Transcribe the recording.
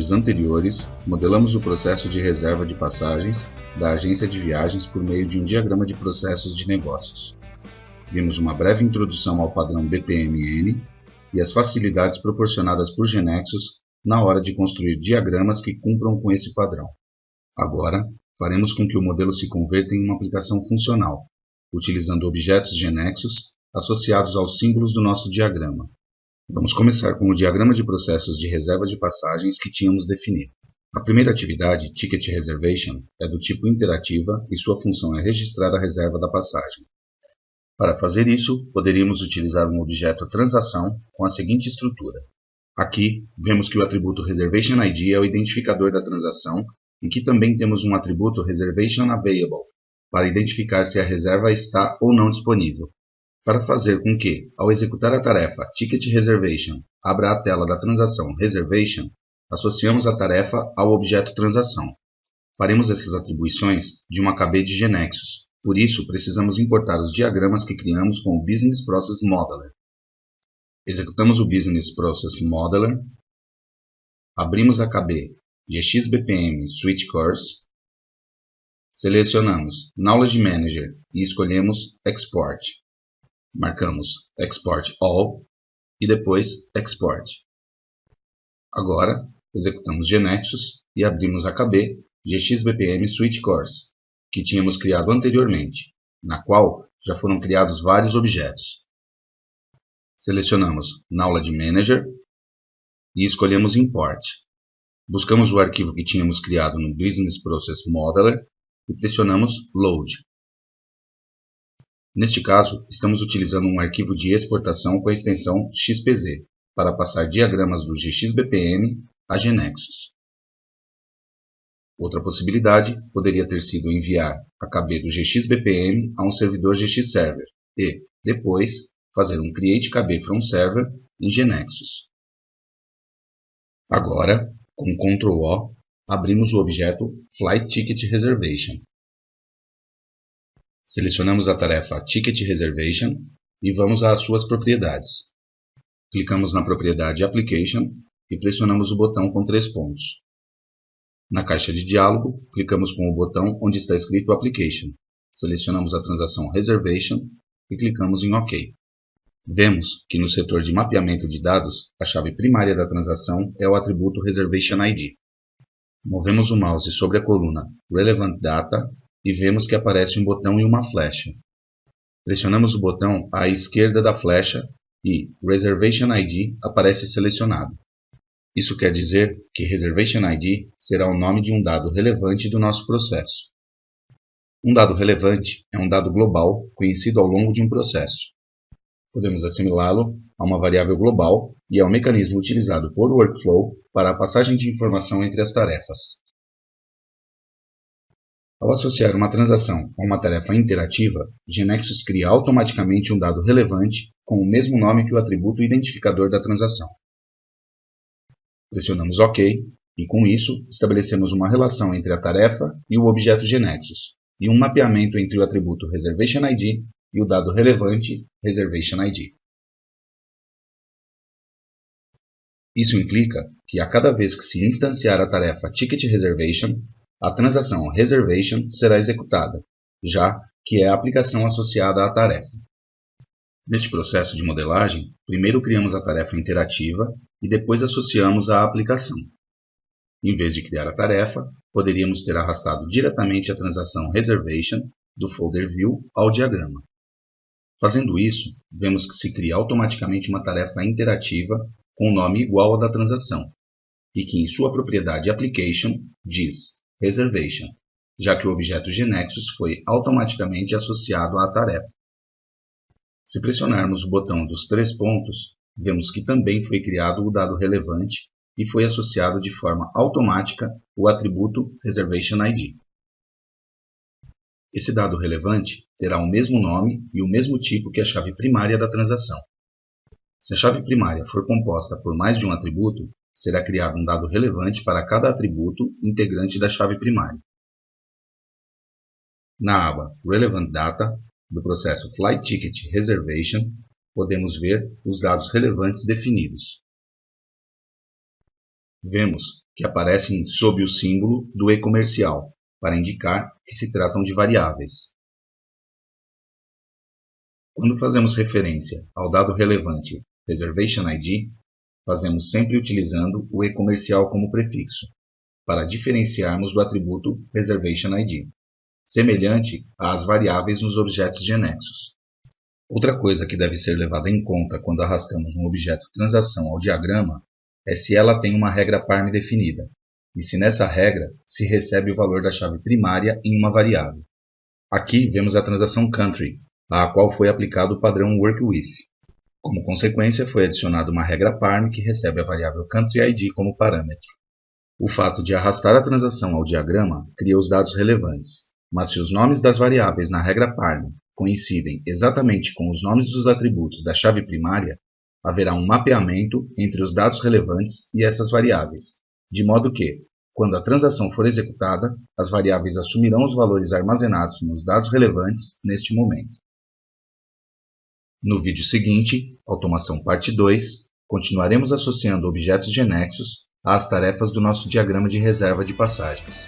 vídeos anteriores, modelamos o processo de reserva de passagens da agência de viagens por meio de um diagrama de processos de negócios. Vimos uma breve introdução ao padrão BPMN e as facilidades proporcionadas por GeneXus na hora de construir diagramas que cumpram com esse padrão. Agora, faremos com que o modelo se converta em uma aplicação funcional, utilizando objetos GeneXus associados aos símbolos do nosso diagrama. Vamos começar com o diagrama de processos de reserva de passagens que tínhamos definido. A primeira atividade, Ticket Reservation, é do tipo interativa e sua função é registrar a reserva da passagem. Para fazer isso, poderíamos utilizar um objeto transação com a seguinte estrutura. Aqui, vemos que o atributo Reservation ID é o identificador da transação e que também temos um atributo Reservation Available, para identificar se a reserva está ou não disponível. Para fazer com que, ao executar a tarefa Ticket Reservation, abra a tela da transação Reservation, associamos a tarefa ao objeto transação. Faremos essas atribuições de uma KB de GeneXus, por isso precisamos importar os diagramas que criamos com o Business Process Modeler. Executamos o Business Process Modeler, abrimos a KB GXBPM Switch Course, selecionamos Knowledge Manager e escolhemos Export. Marcamos Export All e depois Export. Agora, executamos GeneXus e abrimos a KB GXBPM Switch Course, que tínhamos criado anteriormente, na qual já foram criados vários objetos. Selecionamos Knowledge Manager e escolhemos Import. Buscamos o arquivo que tínhamos criado no Business Process Modeler e pressionamos Load. Neste caso, estamos utilizando um arquivo de exportação com a extensão XPZ para passar diagramas do GXBPM a GeneXus. Outra possibilidade poderia ter sido enviar a KB do GXBPM a um servidor GXServer e, depois, fazer um Create KB from Server em GeneXus. Agora, com Ctrl O, abrimos o objeto Flight Ticket Reservation. Selecionamos a tarefa Ticket Reservation e vamos às suas propriedades. Clicamos na propriedade Application e pressionamos o botão com 3 pontos. Na caixa de diálogo, clicamos com o botão onde está escrito Application. Selecionamos a transação Reservation e clicamos em OK. Vemos que no setor de mapeamento de dados, a chave primária da transação é o atributo Reservation ID. Movemos o mouse sobre a coluna Relevant Data e vemos que aparece um botão e uma flecha. Pressionamos o botão à esquerda da flecha e Reservation ID aparece selecionado. Isso quer dizer que Reservation ID será o nome de um dado relevante do nosso processo. Um dado relevante é um dado global conhecido ao longo de um processo. Podemos assimilá-lo a uma variável global e é o mecanismo utilizado por workflow para a passagem de informação entre as tarefas. Ao associar uma transação a uma tarefa interativa, GeneXus cria automaticamente um dado relevante com o mesmo nome que o atributo identificador da transação. Pressionamos OK e, com isso, estabelecemos uma relação entre a tarefa e o objeto GeneXus e um mapeamento entre o atributo Reservation ID e o dado relevante Reservation ID. Isso implica que a cada vez que se instanciar a tarefa Ticket Reservation, a transação Reservation será executada, já que é a aplicação associada à tarefa. Neste processo de modelagem, primeiro criamos a tarefa interativa e depois associamos à aplicação. Em vez de criar a tarefa, poderíamos ter arrastado diretamente a transação Reservation do folder View ao diagrama. Fazendo isso, vemos que se cria automaticamente uma tarefa interativa com nome igual ao da transação e que em sua propriedade Application diz Reservation, já que o objeto GeneXus foi automaticamente associado à tarefa. Se pressionarmos o botão dos 3 pontos, vemos que também foi criado o dado relevante e foi associado de forma automática o atributo Reservation ID. Esse dado relevante terá o mesmo nome e o mesmo tipo que a chave primária da transação. Se a chave primária for composta por mais de um atributo, será criado um dado relevante para cada atributo integrante da chave primária. Na aba Relevant Data, do processo Flight Ticket Reservation, podemos ver os dados relevantes definidos. Vemos que aparecem sob o símbolo do e-comercial, para indicar que se tratam de variáveis. Quando fazemos referência ao dado relevante Reservation ID, fazemos sempre utilizando o e-comercial como prefixo, para diferenciarmos do atributo Reservation ID, semelhante às variáveis nos objetos de anexos. Outra coisa que deve ser levada em conta quando arrastamos um objeto transação ao diagrama é se ela tem uma regra parm definida, e se nessa regra se recebe o valor da chave primária em uma variável. Aqui vemos a transação country, à qual foi aplicado o padrão work_with. Como consequência, foi adicionada uma regra parm que recebe a variável country ID como parâmetro. O fato de arrastar a transação ao diagrama cria os dados relevantes, mas se os nomes das variáveis na regra parm coincidem exatamente com os nomes dos atributos da chave primária, haverá um mapeamento entre os dados relevantes e essas variáveis, de modo que, quando a transação for executada, as variáveis assumirão os valores armazenados nos dados relevantes neste momento. No vídeo seguinte, Automação Parte 2, continuaremos associando objetos de anexos às tarefas do nosso diagrama de reserva de passagens.